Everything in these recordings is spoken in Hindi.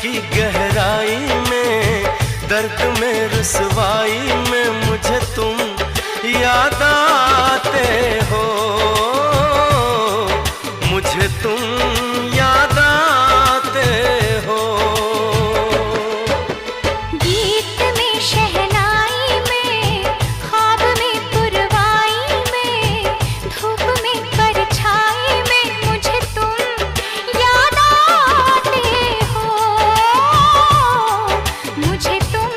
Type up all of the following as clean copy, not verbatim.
की गहराई में, दर्द में रुसवाई में मुझे तुम याद आते हो, मुझे तुम याद आते हो। गीत में शहनाई में, ख्वाब में पुरवाई में, धूप में परछाई में मुझे तुम याद आते हो, मुझे तुम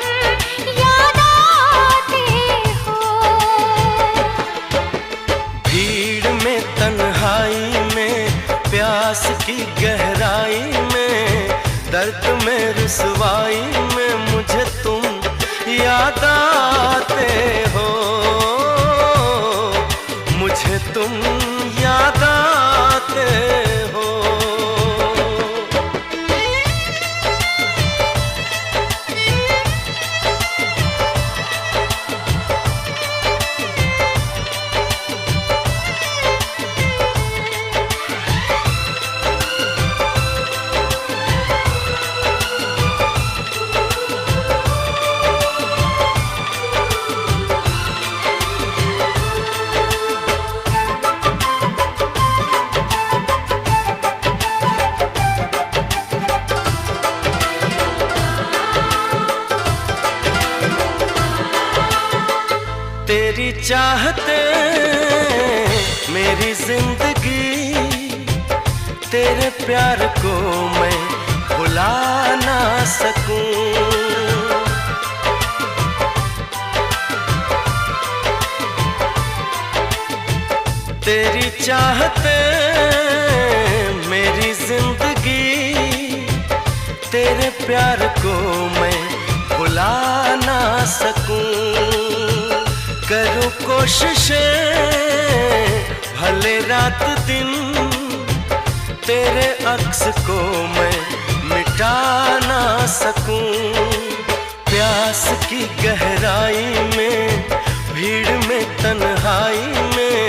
याद आते हो। भीड़ में तन्हाई में, प्यास की गहराई में, दर्द में रुसवाई में मुझे तुम याद आते हो, मुझे तुम याद आते हो। तेरी चाहते मेरी जिंदगी, तेरे प्यार को मैं भुला ना सकूं। तेरी चाहते मेरी जिंदगी, तेरे प्यार को मैं भुला ना सकूं। करूं कोशिशें भले रात दिन, तेरे अक्स को मैं मिटा ना सकूं। प्यास की गहराई में, भीड़ में तन्हाई में,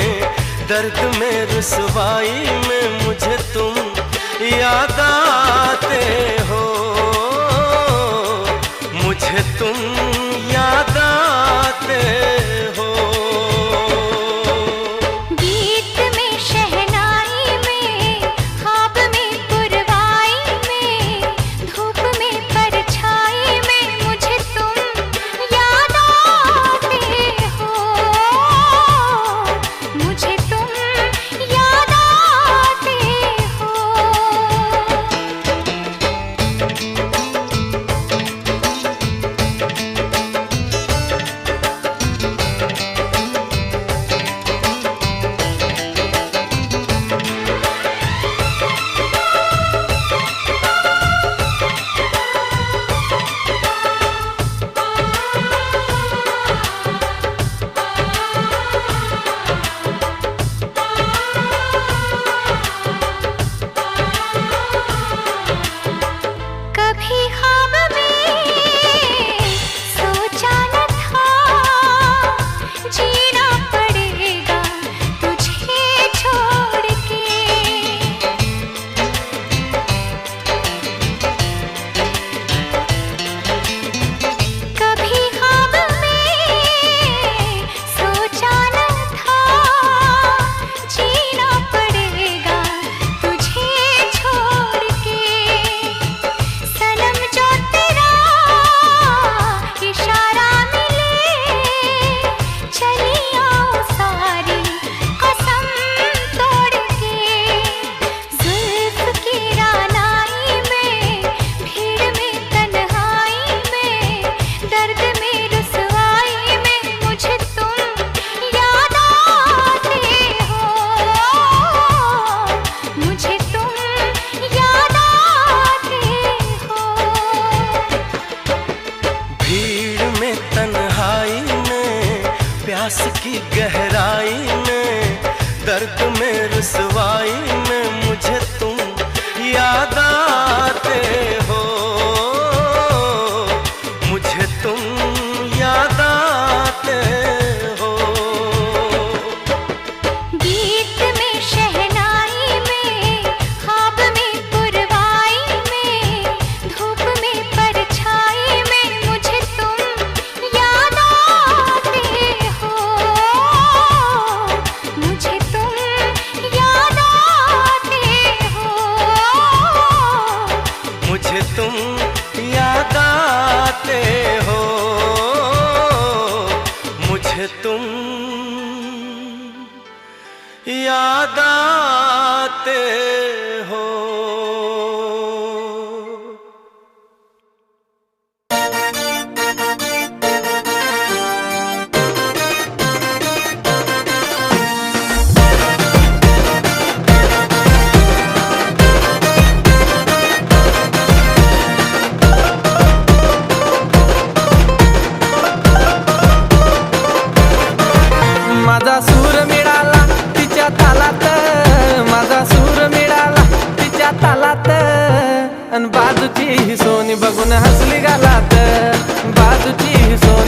दर्द में रुसवाई में मुझे तुम याद आते हो, मुझे तुम याद आते हो। गीत में शहनाई में, ख्वाब में पुरवाई में, धूप में परछाई में मुझे तुम याद आते हो, मुझे तुम याद आते हो। कभी ख्वाब में सोचा न था, जीना पड़ेगा तुझे छोड़ के। कभी ख्वाब में सोचा न था, जीना पड़ेगा तुझे छोड़ के। सनम जो तेरा इशारा मिले, चली आओ सारी कसम तोड़ के। जुल्फ की रानाई में, भीड़ में तन्हाई में, दर्द में रुसवाई में मुझे तुम याद आते हो, मुझे तुम याद आते हो। भीड़ में तन्हाई में, प्यास की गहराई में, दर्द में रुसवाई में मुझे तुम याद आते हो, मुझे तुम याद आते हो। गीत में शहनाई में, ख्वाब में पुरवाई में, धूप तुम याद आते हो। माझा सूर मिळाला तिच्या तालात, माझा सूर मिळाला तिच्या तालात, अन बाजूची ही सोनी बघून हसली गालात, बाजूची ही सोनी